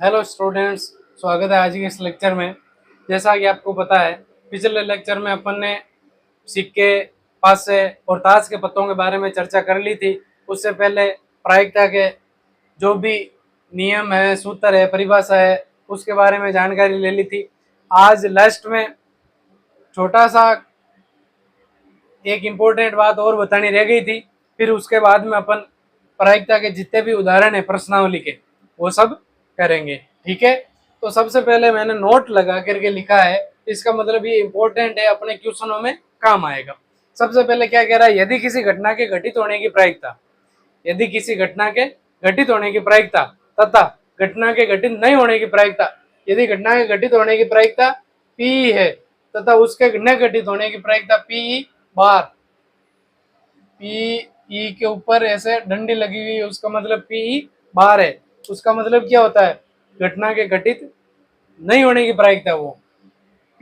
Hello students, स्वागत है आज के इस लेक्चर में। जैसा कि आपको पता है, पिछले लेक्चर में अपन ने सिक्के, पासे और ताश के पत्तों के बारे में चर्चा कर ली थी। उससे पहले प्रायिकता के जो भी नियम है, सूत्र है, परिभाषा है, उसके बारे में जानकारी ले ली थी। आज लास्ट में छोटा सा एक इम्पोर्टेंट बात और बतानी रह गई थी। फिर उसके बाद में अपन प्रायिकता के जितने भी उदाहरण है प्रश्नावली के, वो सब करेंगे। ठीक है, तो सबसे पहले मैंने नोट लगा करके लिखा है, इसका मतलब ये इम्पोर्टेंट है, अपने क्वेश्चनों में काम आएगा। सबसे पहले क्या कह रहा है, यदि किसी घटना के घटित होने की प्रायिकता, यदि किसी घटना के घटित होने की प्रायिकता तथा घटना के घटित नहीं होने की प्रायिकता, यदि घटना के घटित होने की प्रायिकता पी है तथा उसके न घटित होने की प्रायिकता पी बार, पी ई के ऊपर ऐसे डंडी लगी हुई है, उसका मतलब पी बार है। उसका मतलब क्या होता है, घटना के घटित नहीं होने की प्रायिकता। वो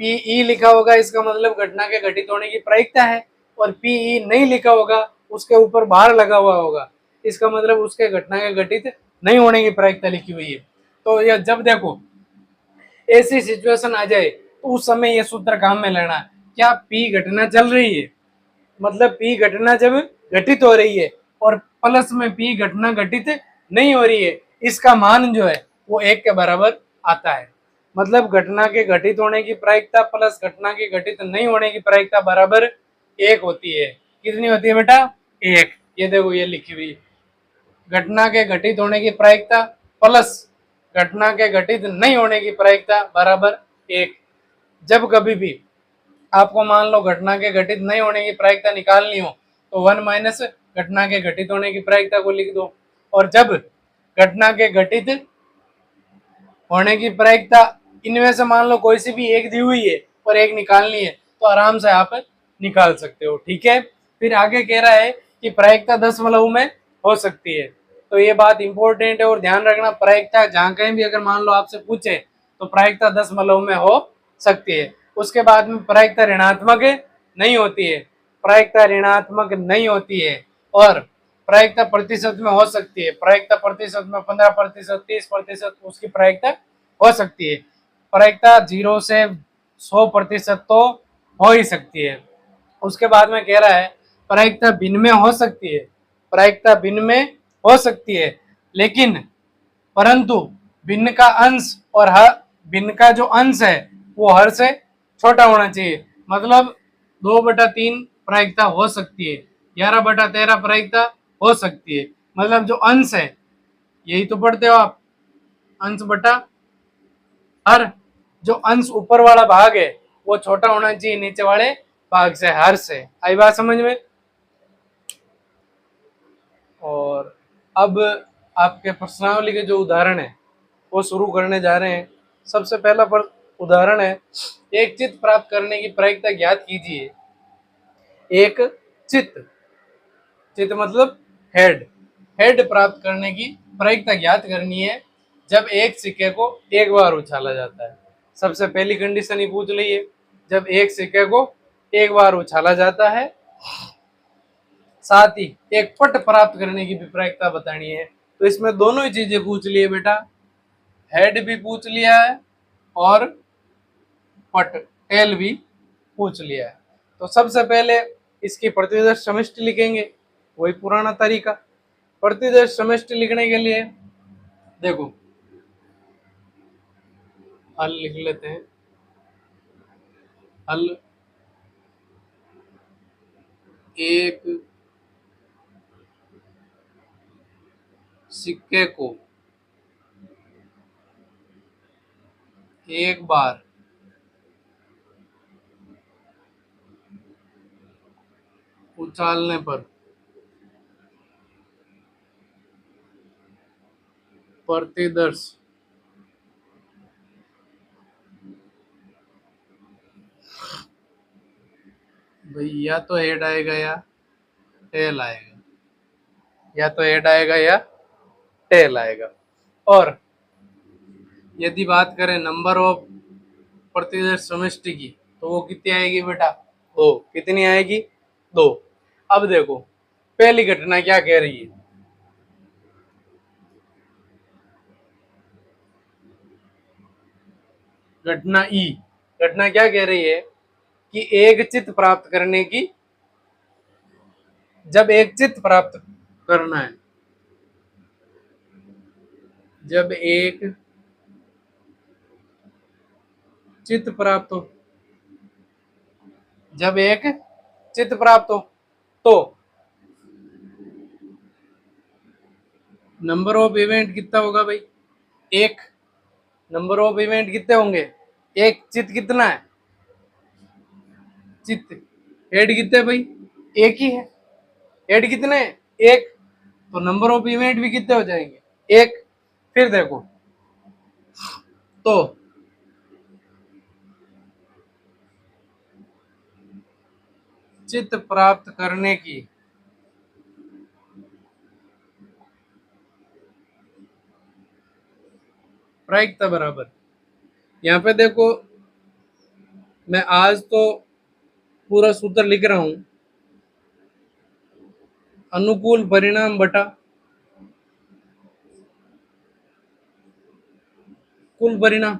पीई लिखा होगा, इसका मतलब घटना के घटित होने की प्रायिकता है, और पीई नहीं लिखा होगा, उसके ऊपर बार लगा हुआ होगा, इसका मतलब उसके घटना के घटित नहीं होने की प्रायिकता लिखी हुई है। तो यह जब देखो ऐसी सिचुएशन आ जाए तो उस समय यह सूत्र काम में लेना है। क्या पी घटना चल रही है, मतलब पी घटना जब घटित हो रही है और प्लस में पी घटना घटित नहीं हो रही है, इसका मान जो है वो एक के बराबर आता है। मतलब घटना के घटित होने की प्रायिकता प्लस घटना के घटित नहीं होने की प्रायिकता बराबर एक होती है। कितनी होती है बेटा? एक। ये देखो, ये लिखी हुई, घटना के घटित होने की प्रायिकता प्लस घटना के घटित नहीं होने की प्रायिकता बराबर एक। जब कभी भी आपको मान लो घटना के घटित नहीं होने की प्रायिकता निकालनी हो तो 1 माइनस घटना के घटित होने की प्रायिकता को लिख दो, और जब घटना के घटित होने की प्रायिकता इनमें से मान लो कोई सी भी एक दी हुई है और एक निकालनी है तो आराम से आप निकाल सकते हो। ठीक है, फिर आगे कह रहा है कि प्रायिकता दशमलव में हो सकती है। तो ये बात इंपॉर्टेंट है और ध्यान रखना, प्रायिकता जहां कहीं भी अगर मान लो आपसे पूछे तो प्रायिकता दशमलव में हो सकती है। उसके बाद में प्रायिकता ऋणात्मक नहीं होती है, प्रायिकता ऋणात्मक नहीं होती है, और प्रायिकता प्रतिशत में हो सकती है। प्रायिकता प्रतिशत में 15%, 30%, उसकी प्रायिकता हो सकती है। प्रायिकता 0 से 100% तो हो ही सकती है। उसके बाद में कह रहा है प्रायिकता भिन्न में हो सकती है, प्रायिकता भिन्न में हो सकती है, लेकिन परंतु भिन्न का अंश और हर भिन्न का जो अंश है वो हर से छोटा होना चाहिए। मतलब 2/3 प्रायिकता हो सकती है, 11/13 प्रायिकता हो सकती है। मतलब जो अंश है, यही तो पढ़ते हो आप, अंश बटा हर। जो अंश ऊपर वाला भाग है वो छोटा होना चाहिए नीचे वाले भाग से, हर से। आई बात समझ में? और अब आपके प्रश्नावली के जो उदाहरण है वो शुरू करने जा रहे हैं। सबसे पहला उदाहरण है, एक चित्त प्राप्त करने की प्रायिकता ज्ञात कीजिए। एक चित्त, चित्त मतलब हेड, हेड प्राप्त करने की प्रायिकता ज्ञात करनी है जब एक सिक्के को एक बार उछाला जाता है। सबसे पहली कंडीशन ही पूछ ली है, जब एक सिक्के को एक बार उछाला जाता है। साथ ही एक पट प्राप्त करने की भी प्रायिकता बतानी है। तो इसमें दोनों ही चीजें पूछ लिए बेटा, हेड भी पूछ लिया है और पट, टेल भी पूछ लिया है। तो सबसे पहले इसकी प्रतिदर्श समष्टि लिखेंगे, वही पुराना तरीका। प्रतिदर्श समष्टि लिखने के लिए देखो, हल लिख लेते हैं। हल एक सिक्के को एक बार उछालने पर प्रतिदर्श भाई या तो हेड आएगा या टेल आएगा, या तो हेड आएगा या टेल आएगा। और यदि बात करें नंबर ऑफ प्रतिदर्श समष्टि की तो वो कितनी आएगी बेटा? दो। कितनी आएगी? दो। अब देखो पहली घटना क्या कह रही है, घटना ई, घटना क्या कह रही है कि एक चित्त प्राप्त करने की, जब एक चित्त प्राप्त करना है, जब एक चित्त प्राप्त हो, जब एक चित्त प्राप्त हो तो नंबर ऑफ इवेंट कितना होगा भाई, एक। नंबर ऑफ इवेंट कितने होंगे, एक। चित्त कितना है, चित्त हेड कितने भाई, एक ही है। हेड कितने हैं, एक। तो नंबर ऑफ इवेंट भी कितने हो जाएंगे, एक। फिर देखो तो चित्त प्राप्त करने की प्रायिकता बराबर, यहाँ पे देखो मैं आज तो पूरा सूत्र लिख रहा हूं, अनुकूल परिणाम बटा कुल परिणाम।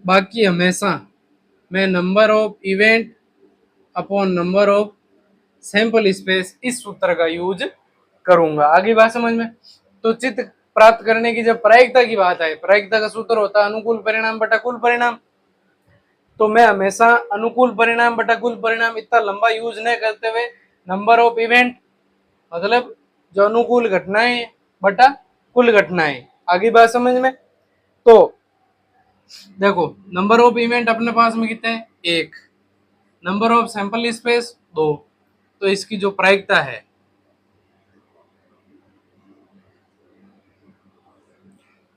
बाकी हमेशा मैं number of event upon number of sample space इस सूत्र का यूज करूंगा। आगे बात समझ में। तो चित्त प्राप्त करने की जब प्रायिकता की बात है, प्रायिकता का सूत्र होता है अनुकूल परिणाम बटा कुल परिणाम। तो मैं हमेशा अनुकूल परिणाम बटा कुल परिणाम इतना लंबा यूज नहीं करते हुए नंबर ऑफ इवेंट मतलब जो अनुकूल घटनाएं बटा कुल घटनाएं। आगे बात समझ में। तो देखो नंबर ऑफ इवेंट अपने पास में कितने हैं, एक। नंबर ऑफ सैंपल स्पेस दो। तो इसकी जो प्रायिकता है,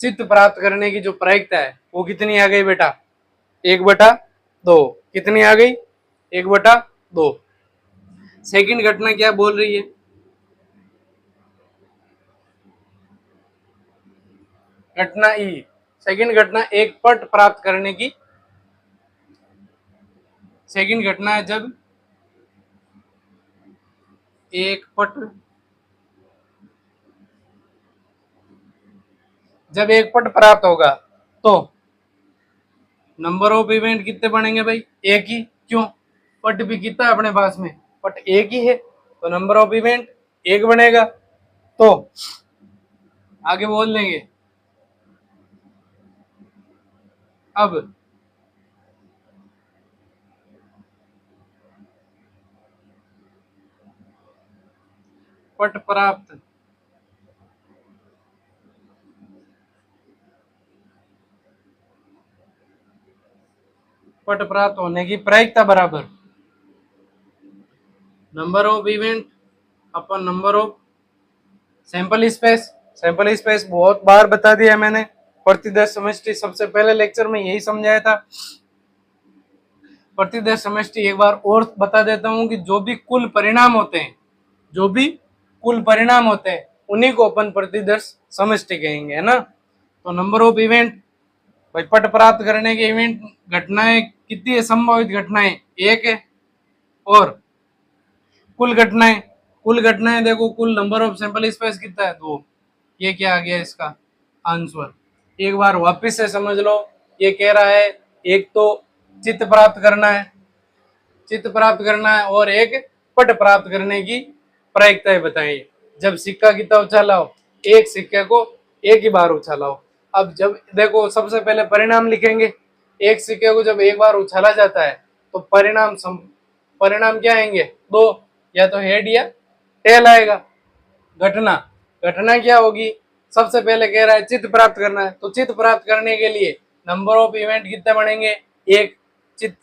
चित्त प्राप्त करने की जो प्रायिकता है वो कितनी आ गई बेटा, एक बटा दो। कितनी आ गई, एक बटा दो। सेकंड घटना क्या बोल रही है, घटना ई। सेकंड घटना एक पट प्राप्त करने की, सेकंड घटना है जब एक पट प्राप्त होगा तो नंबर ऑफ इवेंट कितने बनेंगे भाई, एक ही। क्यों, पट भी कितना है अपने पास में, पट एक ही है। तो नंबर ऑफ इवेंट एक बनेगा। तो आगे बोल लेंगे अब पट प्राप्त पट प्राप्त होने की प्रायिकता बराबर number of event upon number of sample space. Sample space बहुत बार बता दिया मैंने, प्रतिदर्श समष्टि सबसे पहले लेक्चर में यही समझाया था। प्रतिदर्श समष्टि एक बार और बता देता हूं कि जो भी कुल परिणाम होते हैं, जो भी कुल परिणाम होते हैं उन्हीं को अपन प्रतिदर्श समष्टि कहेंगे, है ना। तो नंबर ऑफ इवेंट भाई पट प्राप्त करने के इवेंट घटनाएं कितनी है, संभावित घटनाएं एक है। और कुल घटनाएं, कुल घटनाएं देखो कुल नंबर ऑफ सैंपल स्पेस कितना है, दो। ये क्या आ गया इसका आंसर। एक बार वापस से समझ लो, ये कह रहा है एक तो चित्त प्राप्त करना है, चित्त प्राप्त करना है, और एक पट प्राप्त करने की प्रायिकताएं बताइए। जब सिक्का कितना उछालाओ, एक सिक्के को एक ही बार उछालाओ। अब जब देखो सबसे पहले परिणाम लिखेंगे, एक सिक्के को जब एक बार उछाला जाता है तो परिणाम क्या आएंगे, दो। या तो हेड या टेल आएगा। घटना, घटना क्या होगी, सबसे पहले कह रहा है चित्त प्राप्त करना है, तो चित्त प्राप्त करने के लिए नंबर ऑफ इवेंट कितने बनेंगे, एक। चित्त,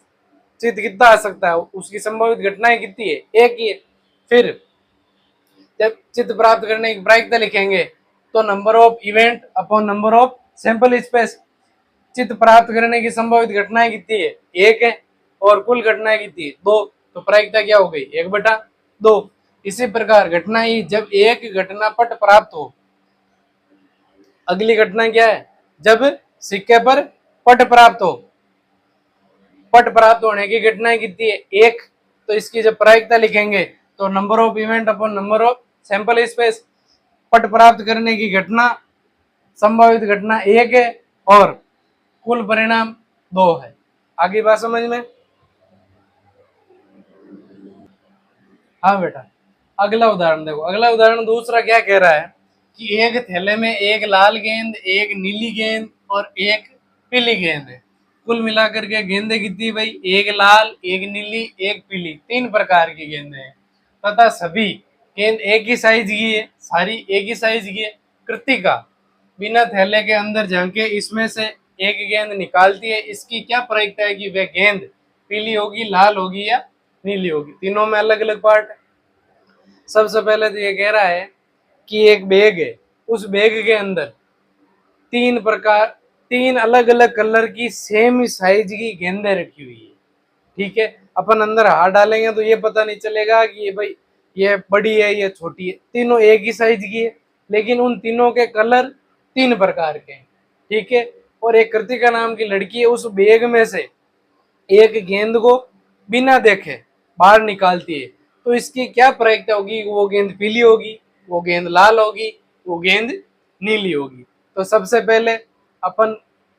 चित्त कितना आ सकता है, उसकी संभावित घटनाएं कितनी है, एक ही है। फिर जब चित्त प्राप्त करने की प्रायिकता लिखेंगे तो number of event upon number of sample space. चित्त प्राप्त करने की संभावित घटनाएं कितनी है, एक है। और कुल घटनाएं कितनी है, दो। तो प्रायिकता क्या हो गई, एक बटा दो। इसी प्रकार घटना ही जब एक घटना पट प्राप्त हो, अगली घटना क्या है, जब सिक्के पर पट प्राप्त हो। पट प्राप्त होने की घटनाएं कितनी है, एक। तो इसकी जब प्रायिकता लिखेंगे तो number of event upon number of sample space. पट प्राप्त करने की घटना संभावित घटना एक है और कुल परिणाम 2 है। आगे बात समझ में? हाँ बेटा, अगला उदाहरण देखो। अगला उदाहरण दूसरा क्या कह रहा है कि एक थैले में एक लाल गेंद, एक नीली गेंद और एक पीली गेंद है। कुल मिलाकर के गेंदें कितनी भाई? एक लाल, एक नीली, एक पीली, 3 प्रकार की गेंदें हैं तथा सभी गेंद एक ही साइज की है, सारी एक ही साइज की है। कृतिका बिना थैले के अंदर झांके इसमें से एक गेंद निकालती है। इसकी क्या प्रायिकता है कि वह गेंद पीली होगी, लाल होगी या नीली होगी? तीनों में अलग अलग पार्ट है। सबसे पहले तो ये कह रहा है कि एक बैग है, उस बैग के अंदर 3 अलग अलग कलर की सेम साइज की गेंदें रखी हुई है। ठीक है, अपन अंदर हाथ डालेंगे तो ये पता नहीं चलेगा कि ये भाई ये बड़ी है ये छोटी है, तीनों एक ही साइज की है, लेकिन उन तीनों के कलर 3 प्रकार के हैं। ठीक है, और एक कृतिका नाम की लड़की है, उस बैग में से एक गेंद को बिना देखे बाहर निकालती है। तो इसकी क्या प्रायिकता होगी? वो गेंद पीली होगी, वो गेंद लाल होगी, वो गेंद नीली होगी। तो सबसे पहले अपन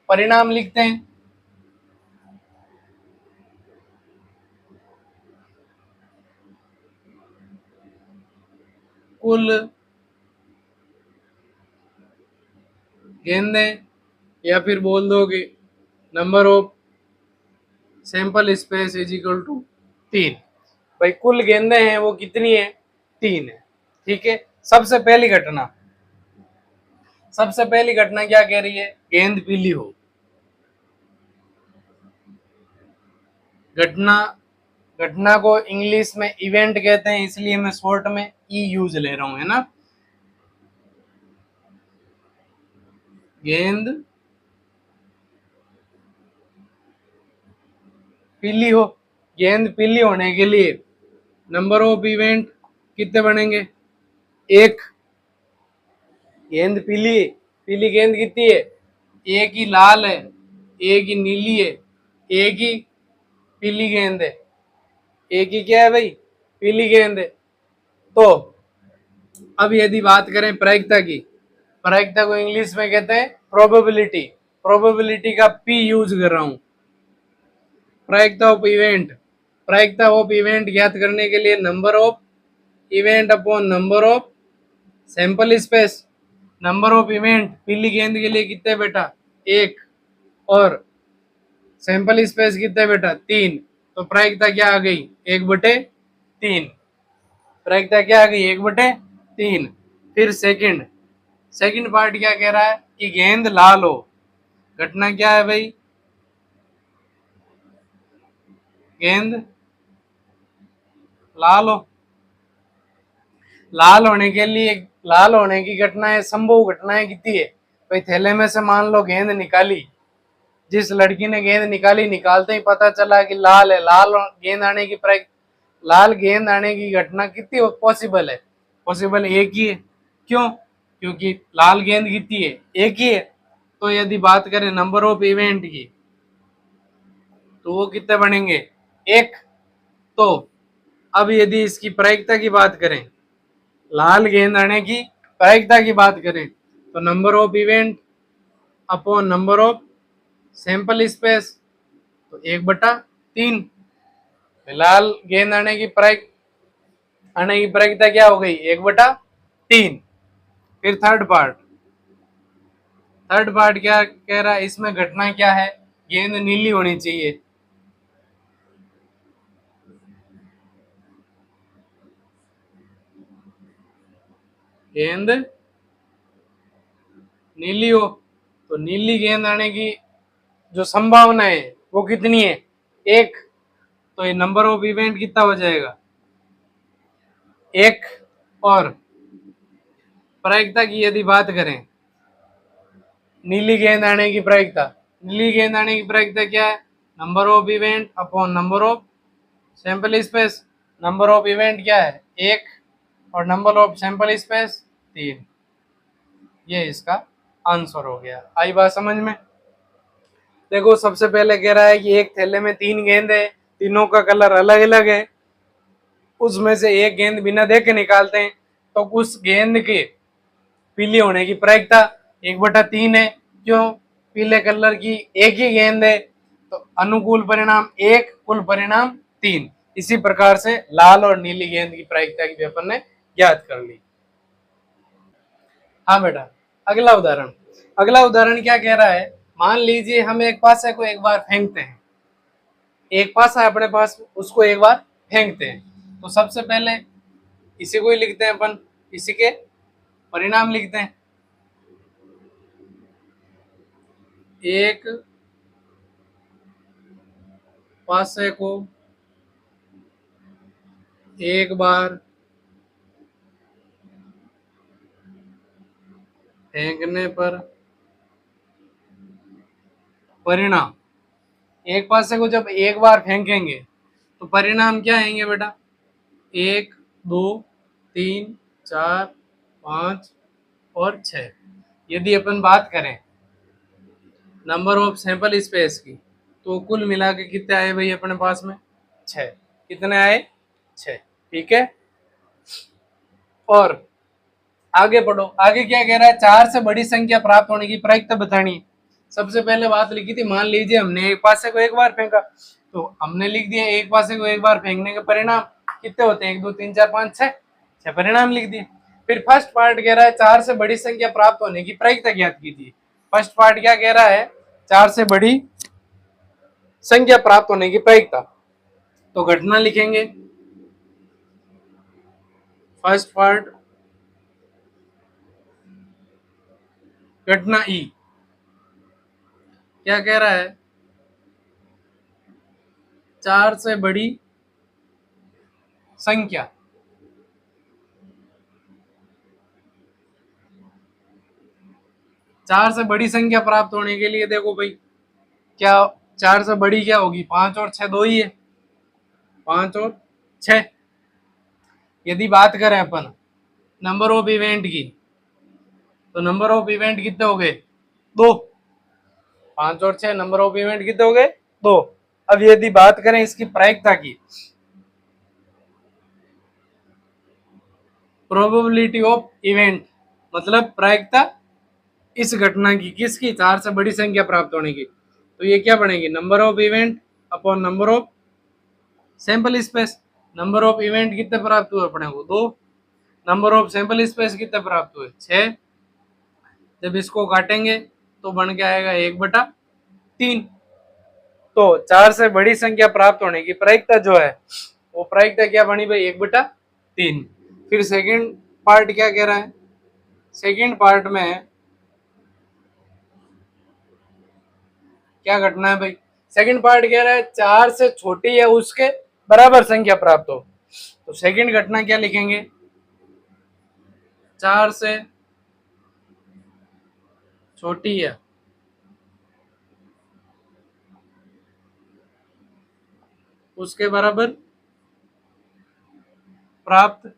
परिणाम लिखते हैं। कुल गेंदें, या फिर बोल दो कि number of sample space is equal to 3। भाई कुल गेंदें हैं वो कितनी है? 3 है। ठीक है, सबसे पहली घटना क्या कह रही है? गेंद पीली हो। घटना घटना को इंग्लिश में इवेंट कहते हैं, इसलिए मैं शॉर्ट में ई यूज ले रहा हूं, है ना। गेंद पीली हो। गेंद पीली होने के लिए नंबर ऑफ इवेंट कितने बनेंगे? 1। गेंद पीली, पीली गेंद कितनी है? एक ही लाल है, एक ही नीली है, एक ही पीली गेंद है। एक ही क्या है भाई? पीली गेंद है। तो अब यदि बात करें प्रायिकता की, प्रायिकता को इंग्लिश में कहते हैं प्रोबेबिलिटी। प्रोबेबिलिटी का पी यूज कर रहा हूं। प्रायिकता ऑफ इवेंट, प्रायिकता ऑफ इवेंट ज्ञात करने के लिए number of event upon number of sample space. Number of event पीली गेंद के लिए कितने बेटा? 1, और सैंपल स्पेस कितने बेटा? 3। तो प्रायिकता क्या आ गई? 1/3। प्रायिकता क्या आ गई? 1/3। फिर सेकंड पार्ट क्या कह रहा है कि गेंद लाल हो। घटना क्या है भाई? गेंद लाल हो। लाल होने की घटनाएं, संभव घटनाएं कितनी है भाई? थैले में से मान लो गेंद निकाली, जिस लड़की ने गेंद निकाली, निकालते ही पता चला कि लाल है। लाल गेंद आने की घटना कितनी पॉसिबल है? पॉसिबल एक ही है। क्यों? क्योंकि लाल गेंद कितनी है? एक ही है। तो यदि बात करें नंबर ऑफ इवेंट की, तो वो कितने बनेंगे? 1। तो अब यदि इसकी प्रायिकता की बात करें, लाल गेंद आने की प्रायिकता की बात करें, तो number of event upon number of sample space, तो 1/3। लाल गेंद आने की प्रायिकता क्या हो गई? 1/3। फिर थर्ड पार्ट क्या कह रहा है? इसमें घटना क्या है? गेंद नीली होनी चाहिए। गेंद नीली हो, तो नीली गेंद आने की जो संभावना है वो कितनी है? 1। तो ये नंबर ऑफ इवेंट कितना हो जाएगा? 1। और प्रायिकता की यदि बात करें, नीली गेंद आने की प्रायिकता, नीली गेंद आने की प्रायिकता क्या है? Number of event upon number of sample space. Number of event क्या है? 1, और नंबर ऑफ सैंपल स्पेस 3। ये इसका आंसर हो गया। आई बात समझ में? देखो, सबसे पहले कह रहा है कि एक थैले में 3 गेंद है, तीनों का कलर अलग अलग है। उसमें से एक गेंद बिना देखे निकालते हैं, तो उस गेंद के पीली होने की प्रायिकता 1/3 है। क्यों? पीले कलर की एक ही गेंद है तो अनुकूल परिणाम 1, कुल परिणाम 3। इसी प्रकार से लाल और नीली गेंद की प्रायिकता की भी अपन ने ज्ञात कर ली। हाँ बेटा, अगला उदाहरण क्या कह रहा है, मान लीजिए हम एक पासे को एक बार फेंकते हैं, एक पासा है अपने पास, उसको एक बार फेंकते हैं। तो सबसे पहले इसी को ही लिखते हैं अपन, इसी के परिणाम लिखते हैं। एक पासे को एक बार फेंकने पर परिणाम, एक पासे को जब एक बार फेंकेंगे तो परिणाम क्या आएंगे बेटा, 1, 2, 3, 4, 5 और 6। यदि अपन बात करें नंबर ऑफ सैंपल स्पेस की तो कुल मिला के कितने आए भाई अपने पास में, 6। कितने आए, 6। ठीक है, और आगे पढ़ो, आगे क्या कह रहा है, 4 से बड़ी संख्या प्राप्त होने की प्रायिकता बतानी है। सबसे पहले बात लिखी थी, मान लीजिए हमने एक पासे को एक बार फेंका तो हमने लिख दिया एक पासे को एक बार फेंकने के परिणाम कितने होते हैं, 1, 2, 3, 4, 5, 6, 6 परिणाम लिख दिए। फिर फर्स्ट पार्ट कह रहा है 4 से बड़ी संख्या प्राप्त होने की प्रायिकता ज्ञात कीजिए। फर्स्ट पार्ट क्या कह रहा है, 4 से बड़ी संख्या प्राप्त होने की प्रायिकता, तो घटना लिखेंगे। फर्स्ट पार्ट घटना ई क्या कह रहा है, 4 से बड़ी संख्या, 4 से बड़ी संख्या प्राप्त होने के लिए देखो भाई, क्या 4 से बड़ी क्या होगी, 5 और 6 दो ही है, 5 और 6। यदि बात करें अपन नंबर ऑफ इवेंट की तो नंबर ऑफ इवेंट कितने हो गए, 2। 5 और 6 नंबर ऑफ इवेंट कितने हो गए, 2। अब यदि बात करें इसकी प्रायिकता की, प्रोबेबिलिटी ऑफ इवेंट मतलब प्रायिकता इस घटना की, किसकी, 4 से बड़ी संख्या प्राप्त होने की, तो ये क्या बनेगी, number of event upon number of sample space. Number of event कितने प्राप्त हुए अपने को, 2। नंबर ऑफ सैंपल स्पेस कितने प्राप्त हुए, 6। जब इसको काटेंगे तो बन के आएगा 1/3। तो 4 से बड़ी संख्या प्राप्त होने की प्रायिकता जो है वो प्रायिकता क्या बनी भाई, 1/3। फिर सेकंड पार्ट क्या कह रहा है, सेकंड पार्ट में क्या घटना है भाई, सेकंड पार्ट कह रहा है 4 से छोटी या उसके बराबर संख्या प्राप्त हो, तो सेकंड घटना क्या लिखेंगे, 4 से छोटी है उसके बराबर प्राप्त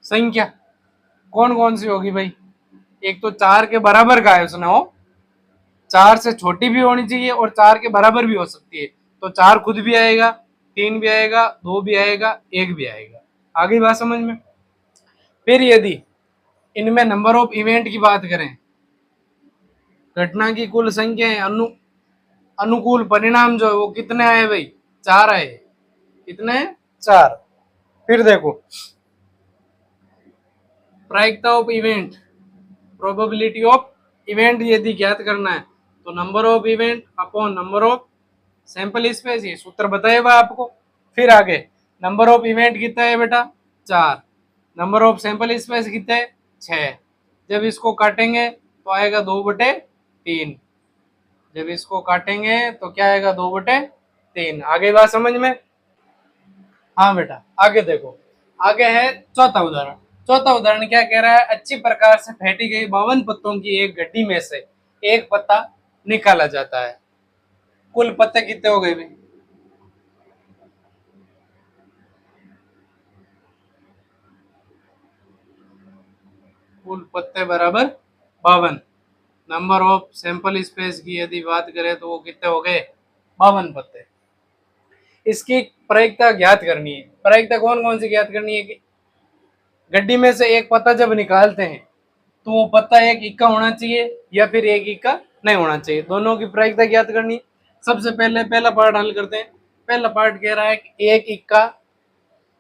संख्या कौन कौन सी होगी भाई, एक तो 4 के बराबर का है उसने, हो 4 से छोटी भी होनी चाहिए और 4 के बराबर भी हो सकती है, तो 4 खुद भी आएगा, 3 भी आएगा, 2 भी आएगा, 1 भी आएगा। आगे बात समझ में। फिर यदि इनमें नंबर ऑफ इवेंट की बात करें, घटना की कुल संख्या है, अनुकूल परिणाम जो है वो कितने आए भाई, 4 आए। कितने, 4। फिर देखो प्रायिकता of event, probability of event यदि ज्ञात करना है तो number of event upon number of sample space, ये सूत्र बताया हुआ आपको। फिर आगे नंबर ऑफ इवेंट कितना है बेटा, 4। नंबर ऑफ सैंपल स्पेस कितना है, 6। जब इसको काटेंगे तो आएगा 2/3। जब इसको काटेंगे तो क्या आएगा, 2/3। आगे बात समझ में। हाँ बेटा, आगे देखो, आगे है चौथा उदाहरण। चौथा उदाहरण क्या कह रहा है, अच्छी प्रकार से फेंटी गई 52 पत्तों की एक गड्डी में से एक पत्ता निकाला जाता है। कुल पत्ते कितने हो गए भाई, कुल पत्ते बराबर 52। नंबर ऑफ सैंपल स्पेस की यदि बात करें तो वो कितने हो गए, 52 पत्ते। इसकी प्रायिकता ज्ञात करनी है। प्रायिकता कौन कौन सी ज्ञात करनी है कि गड्डी में से एक पत्ता जब निकालते हैं तो वो पत्ता एक इक्का होना चाहिए या फिर एक इक्का नहीं होना चाहिए, दोनों की प्रायिकता ज्ञात करनी है। सबसे पहले पहला पार्ट हल करते हैं। पहला पार्ट कह रहा है कि एक इक्का,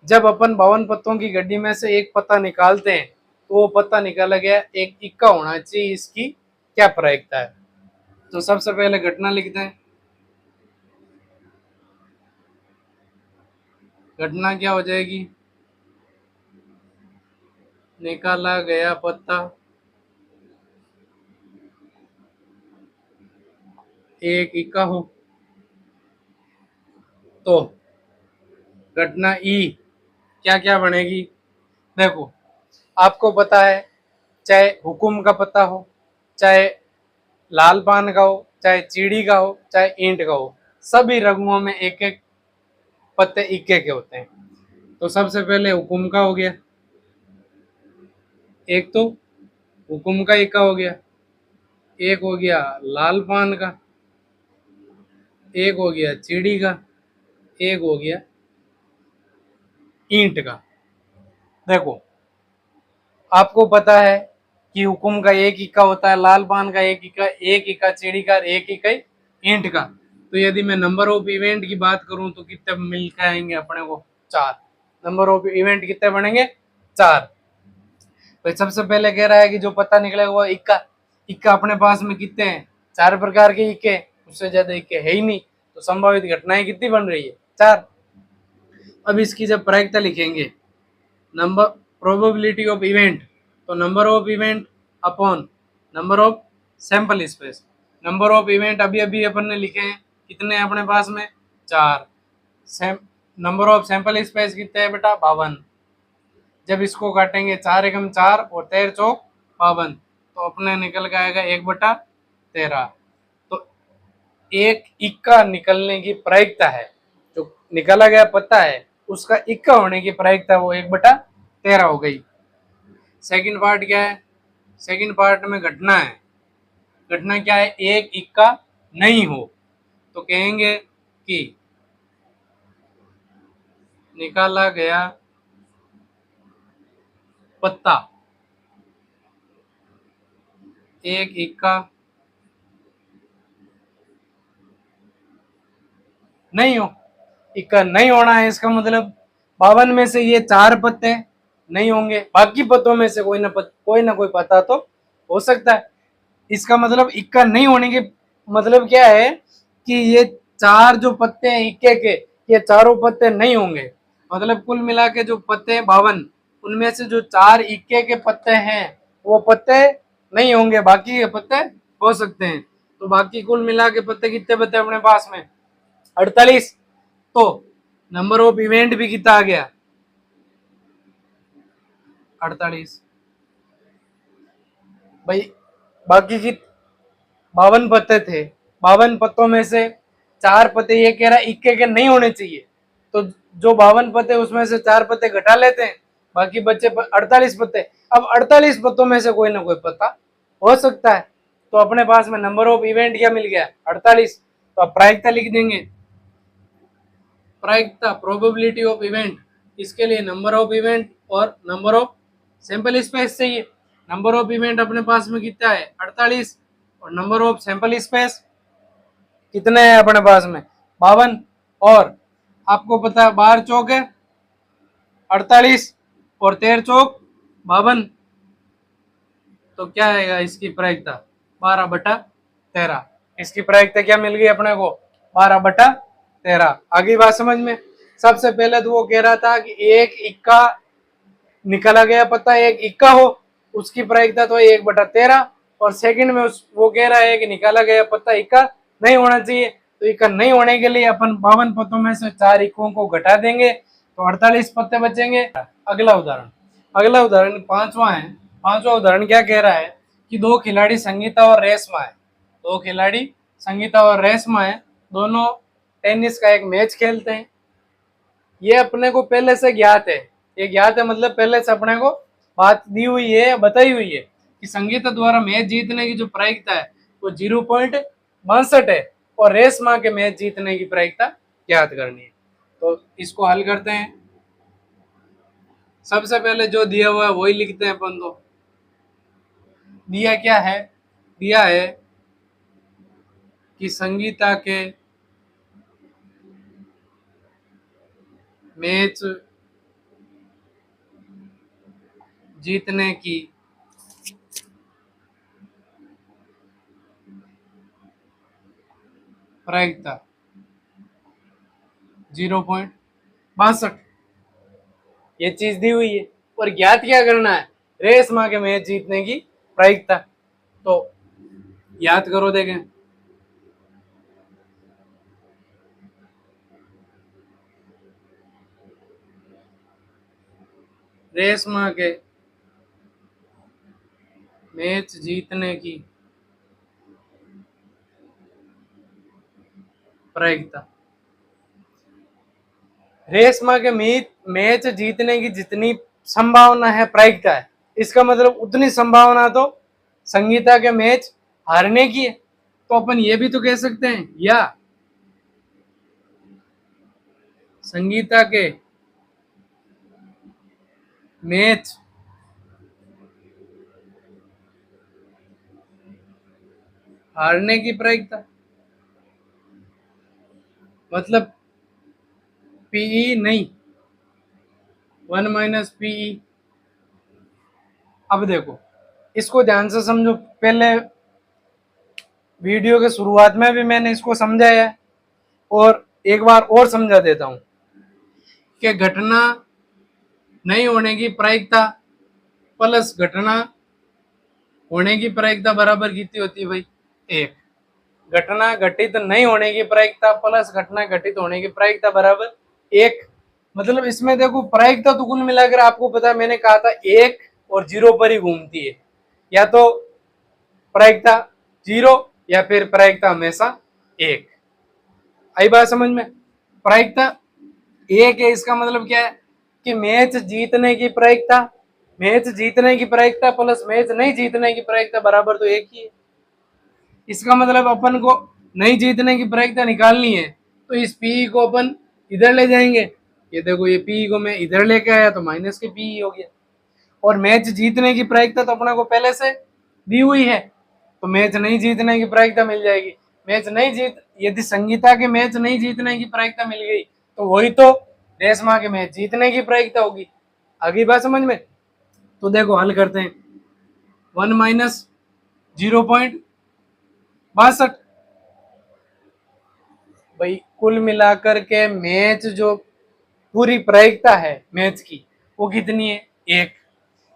जब अपन 52 पत्तों की गड्डी में से एक पत्ता निकालते हैं तो वो पत्ता निकाला गया एक इक्का होना चाहिए, इसकी क्या प्रायिकता है। तो सबसे पहले घटना लिखते हैं। घटना क्या हो जाएगी, निकाला गया पत्ता एक इक्का हो। तो घटना ई क्या क्या बनेगी, देखो आपको पता है, चाहे हुकुम का पत्ता हो, चाहे लाल पान का हो, चाहे चीड़ी का हो, चाहे ईंट का हो, सभी रंगों में एक एक पत्ते इक्के के होते हैं। तो सबसे पहले हुकुम का हो गया, एक तो हुकुम का इक्का हो गया, एक हो गया लाल पान का, एक हो गया चीड़ी का, एक हो गया ईंट का। देखो आपको पता है कि हुकुम का एक इक्का होता है, लाल पान का एक इक्का चीड़ी का, एक इक्का ईंट का। तो यदि मैं नंबर ऑफ इवेंट की बात करूं तो कितने मिल के आएंगे अपने को, 4। नंबर ऑफ इवेंट कितने बनेंगे, 4। तो सबसे पहले कह रहा है कि जो पता निकलेगा वो इक्का। इक्का अपने पास में कितने हैं, 4 प्रकार के इक्के, उससे ज्यादा इक्के है ही नहीं। तो संभावित घटनाएं कितनी बन रही है, 4। अब इसकी जब प्रायिकता लिखेंगे, नंबर प्रोबेबिलिटी ऑफ इवेंट, तो number of event upon number of sample space. Number of event अभी अभी अपन ने लिखे हैं, कितने हैं अपने पास में, 4। नंबर ऑफ सैंपल स्पेस कितने हैं बेटा, 52। जब इसको काटेंगे 4 एकम 4 और 13 चौक 52, तो अपने निकल के आएगा 1/13। तो एक इक्का निकलने की प्रायिकता है, जो निकाला गया पता है उसका इक्का होने की प्रायिकता वो 1/13 हो गई। सेकंड पार्ट क्या है, सेकंड पार्ट में घटना है। घटना क्या है, एक इक्का नहीं हो। तो कहेंगे कि निकाला गया पत्ता एक इक्का नहीं हो। इक्का नहीं होना है, इसका मतलब 52 में से ये 4 पत्ते नहीं होंगे, बाकी पत्तों में से कोई ना कोई पत्ता तो हो सकता है। इसका मतलब इक्का नहीं होने के मतलब क्या है कि ये 4 जो पत्ते हैं इक्के के, ये चारों पत्ते नहीं होंगे। मतलब कुल मिला के जो पत्ते हैं 52, उनमें से जो 4 इक्के के पत्ते हैं वो पत्ते नहीं होंगे, बाकी के पत्ते हो सकते हैं। तो बाकी कुल मिला के पत्ते कितने पत्ते अपने पास में, 48। तो नंबर ऑफ इवेंट भी कितना आ गया, 48। भाई बाकी की 52 पत्ते थे, 52 पत्तों में से 4 पत्ते ये कह रहा है इक्के के नहीं होने चाहिए। तो जो 52 पत्ते उसमें से 4 पत्ते घटा लेते हैं, बाकी बच्चे 48 पत्ते। अब 48 पत्तों में से कोई ना कोई पत्ता हो सकता है। तो अपने पास में नंबर ऑफ इवेंट क्या मिल गया, 48। तो अब प्रायिकता लिख देंगे, प्रायिकता प्रोबेबिलिटी ऑफ इवेंट, इसके लिए नंबर ऑफ इवेंट और नंबर ऑफ सैंपल स्पेस चाहिए। नंबर ऑफ इवेंट अपने पास में कितना है, 48, और नंबर ऑफ सैंपल स्पेस कितने हैं अपने पास में, 52। और आपको पता है 12 चौक है 48 और 13 चौक 52। तो क्या आएगा इसकी प्रायिकता, 12/13। इसकी प्रायिकता क्या मिल गई अपने को, 12/13। आगे बात समझ में। सबसे पहले तो वो कह रहा था कि एक इक्का निकाला गया पता एक इक्का हो, उसकी प्रायिकता तो 1/13। और सेकंड में वो कह रहा है कि निकाला गया पत्ता इक्का नहीं होना चाहिए। तो इक्का नहीं होने के लिए अपन 52 पत्तों में से 4 इक्कों को घटा देंगे तो 48 पत्ते बचेंगे। अगला उदाहरण, अगला उदाहरण पांचवा है। पांचवा उदाहरण क्या कह रहा है कि दो खिलाड़ी संगीता और रेशमा है, दो खिलाड़ी संगीता और रेशमा है, दोनों टेनिस का एक मैच खेलते हैं। ये अपने को पहले से ज्ञात है, ये ज्ञात है मतलब पहले से अपने को बात दी हुई है, बताई हुई है कि संगीता द्वारा मैच जीतने की जो प्रायिकता है वो 0.62 है और रेशमा के मैच जीतने की प्रायिकता ज्ञात करनी है। तो इसको हल करते हैं। सबसे पहले जो दिया हुआ है वही लिखते हैं अपन। तो दिया क्या है, दिया है कि संगीता के मैच जीतने की प्रायिकता 0.62, ये चीज दी हुई है। और ज्ञात क्या करना है, रेस माँ के मैच जीतने की प्रायिकता। तो याद करो, देखें, रेस माँ के मैच जीतने की प्रायिकता, रेस माँ के मैच जीतने की जितनी संभावना है, प्रायिकता है, इसका मतलब उतनी संभावना तो संगीता के मैच हारने की है। तो अपन ये भी तो कह सकते हैं, या संगीता के मैच हारने की प्रायिकता, मतलब पीई नहीं, 1 - पीई। अब देखो, इसको ध्यान से समझो, पहले वीडियो के शुरुआत में भी मैंने इसको समझाया है, और एक बार और समझा देता हूं कि घटना नहीं होने की प्रायिकता प्लस घटना होने की प्रायिकता बराबर कितनी होती है भाई, 1। घटना घटित नहीं होने की प्रायिकता प्लस घटना घटित होने की प्रायिकता बराबर 1। मतलब इसमें देखो, प्रायिकता तो कुल मिलाकर आपको पता है, मैंने कहा था 1 और 0 पर ही घूमती है, या तो प्रायिकता 0 या फिर प्रायिकता हमेशा 1। आई बात समझ में? प्रायिकता 1 है, इसका मतलब क्या है कि मैच जीतने की प्रायिकता, मैच जीतने की प्रायिकता प्लस मैच नहीं जीतने की प्रायिकता बराबर तो 1 ही है। इसका मतलब अपन को नहीं जीतने की प्रायिकता निकालनी है, तो इस पी को अपन इधर ले जाएंगे। ये देखो, ये पी को मैं इधर लेके आया तो माइनस के पी हो गया। और मैच जीतने की प्रायिकता तो अपने को पहले से दी हुई है, तो मैच नहीं जीतने की प्रायिकता मिल जाएगी। मैच नहीं जीत यदि संगीता के मैच नहीं जीतने की प्रायिकता मिल गई, तो वही तो रेशमा के मैच जीतने की प्रायिकता होगी। आगे बात समझ में? तो देखो, हल करते हैं। 1 - 0.62, भाई कुल मिलाकर के मैच जो पूरी प्रायिकता है मैच की, वो कितनी है, 1।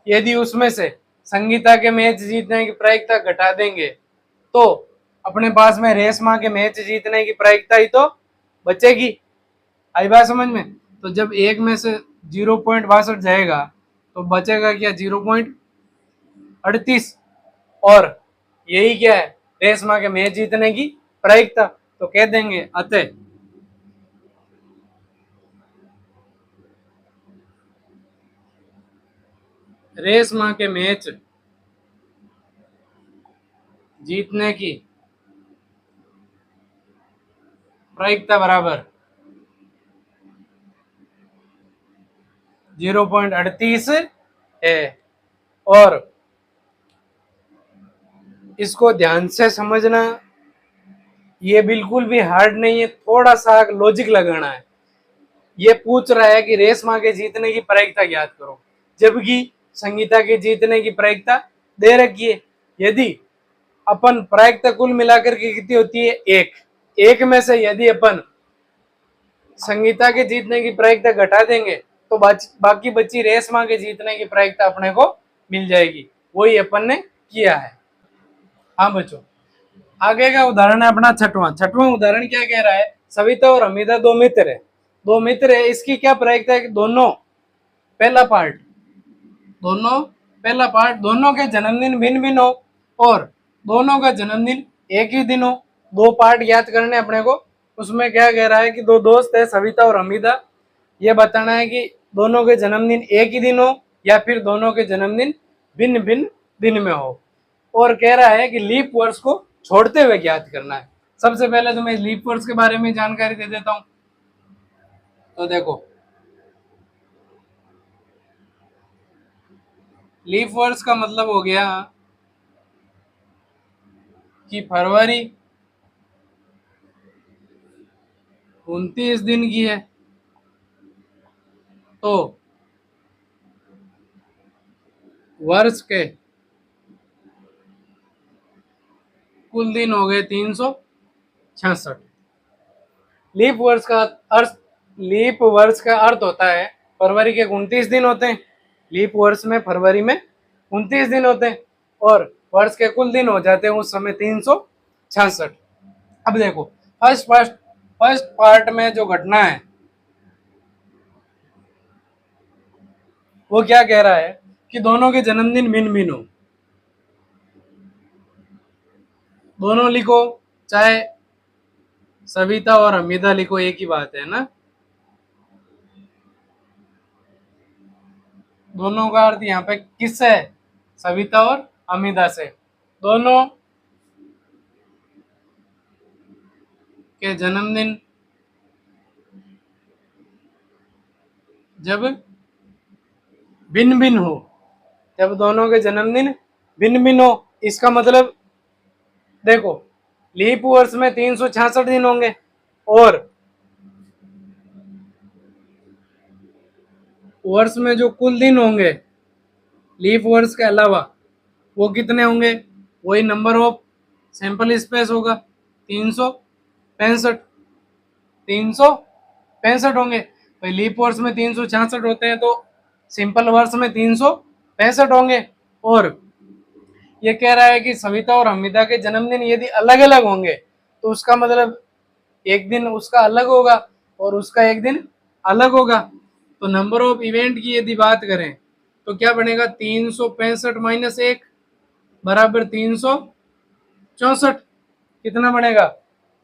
यदि उसमें से संगीता के मैच जीतने की प्रायिकता घटा देंगे, तो अपने पास में रेशमा के मैच जीतने की प्रायिकता ही तो बचेगी। आई बात समझ में? तो जब 1 में से 0.62 जाएगा, तो बचेगा क्या, 0.38। और यही क्या है, रेशमा के मैच जीतने की प्रायिकता। तो कह देंगे अतः रेशमा के मैच जीतने की प्रायिकता बराबर 0.38 है। और इसको ध्यान से समझना, ये बिल्कुल भी हार्ड नहीं है, थोड़ा सा लॉजिक लगाना है। ये पूछ रहा है कि रेशमा के जीतने की प्रायिकता ज्ञात करो, जबकि संगीता के जीतने की प्रायिकता दे रखी है। यदि अपन प्रायिकता कुल मिलाकर के कितनी होती है, 1। 1 में से यदि अपन संगीता के जीतने की प्रायिकता घटा देंगे, तो बाकी बची रेशमा के जीतने की प्रायिकता अपने को मिल जाएगी। वही अपन ने किया है। हाँ बच्चों, आगे का उदाहरण है अपना छठवां उदाहरण। क्या कह रहा है, सविता और हमीदा दो मित्र है। इसकी क्या प्रायिकता है कि पहला पार्ट दोनों दोनों के जन्मदिन भिन्न भिन्न हो, और दोनों का जन्मदिन एक ही दिन हो। दो पार्ट याद करने अपने को। उसमें क्या कह रहा है कि दो दोस्त है सविता और हमीदा, ये बताना है कि दोनों के जन्मदिन एक ही दिन हो या फिर दोनों के जन्मदिन भिन्न भिन्न दिन में हो। और कह रहा है कि लीप वर्ष को छोड़ते हुए ज्ञात करना है। सबसे पहले तो मैं लीप वर्ष के बारे में जानकारी दे देता हूं। तो देखो, लीप वर्ष का मतलब हो गया कि फरवरी 29 दिन की है तो वर्ष के कुल दिन हो गए 366। लीप वर्ष का अर्थ लीप वर्ष का अर्थ होता है फरवरी के 29 दिन होते हैं। लीप वर्ष में फरवरी में 29 दिन होते हैं और वर्ष के कुल दिन हो जाते हैं उस समय 366। अब देखो फर्स्ट पार्ट में जो घटना है वो क्या कह रहा है कि दोनों के जन्मदिन भिन्न भिन्न हो। दोनों लिखो, चाहे सविता और हमीदा लिखो, एक ही बात है ना। दोनों का अर्थ यहाँ पे किससे है? सविता और हमीदा से। दोनों के जन्मदिन जब भिन्न भिन्न हो, जब दोनों के जन्मदिन भिन्न भिन्न हो, इसका मतलब देखो लीप वर्ष में 366 दिन होंगे और वर्ष में जो कुल दिन होंगे लीप वर्ष के अलावा वो कितने होंगे? वही नंबर ऑफ सैंपल स्पेस होगा 365। 365 होंगे। भाई लीप वर्ष में 366 होते हैं तो सिंपल वर्ष में 365 होंगे। और ये कह रहा है कि सविता और हमीदा के जन्मदिन यदि अलग अलग होंगे तो उसका मतलब एक दिन उसका अलग होगा और उसका एक दिन अलग होगा। तो नंबर ऑफ इवेंट की यदि बात करें तो क्या बनेगा? 365 माइनस 1 बराबर 364। कितना बनेगा?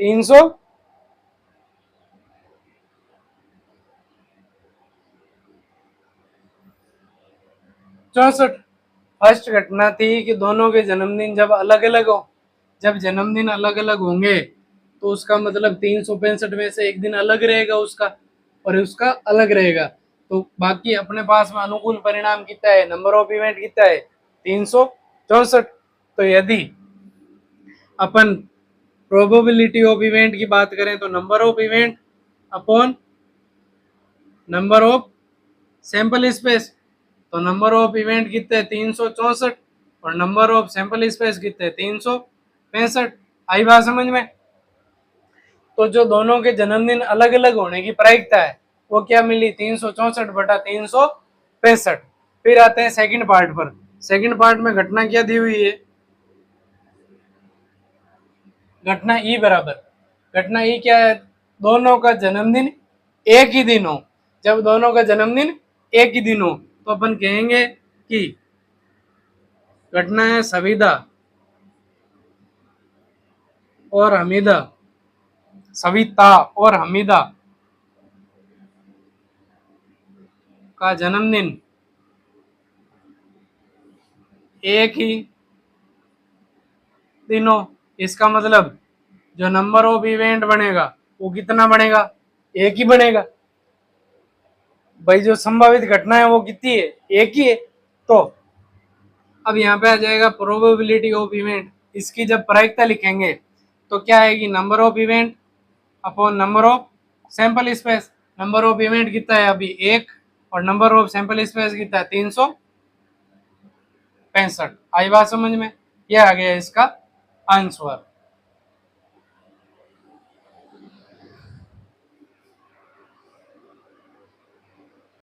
364। फर्स्ट घटना थी कि दोनों के जन्मदिन जब अलग अलग हो, जब जन्मदिन अलग अलग होंगे तो उसका मतलब 365 में से एक दिन अलग रहेगा उसका और उसका अलग रहेगा। तो बाकी अपने पास में अनुकूल परिणाम कितना है? नंबर ऑफ इवेंट कितना है? 364। तो यदि अपन प्रोबेबिलिटी ऑफ इवेंट की बात करें तो number of event upon number of sample space. तो नंबर ऑफ इवेंट कितने हैं? 364 और नंबर ऑफ सैंपल स्पेस कितने हैं? 365। आई बात समझ में? तो जो दोनों के जन्मदिन अलग अलग होने की प्रायिकता है वो क्या मिली? 364 बटा 365। फिर आते हैं सेकंड पार्ट पर। सेकंड पार्ट में घटना क्या दी हुई है? घटना ई बराबर, घटना ई क्या है? दोनों का जन्मदिन एक ही दिन हो। जब दोनों का जन्मदिन एक ही दिन हो तो अपन कहेंगे कि घटना है सविता और हमीदा, सविता और हमीदा का जन्मदिन एक ही दिन हो। इसका मतलब जो नंबर ऑफ इवेंट बनेगा वो कितना बनेगा? एक ही बनेगा। भाई जो संभावित घटना है वो कितनी है? एक ही है। तो अब यहाँ पे आ जाएगा प्रोबेबिलिटी ऑफ इवेंट। इसकी जब प्रायिकता लिखेंगे तो क्या आएगी? Number of event upon number of sample space. Number of event कितना है अभी? एक, और नंबर ऑफ सैंपल स्पेस कितना है? 365। आई बात समझ में? यह आ गया इसका आंसर।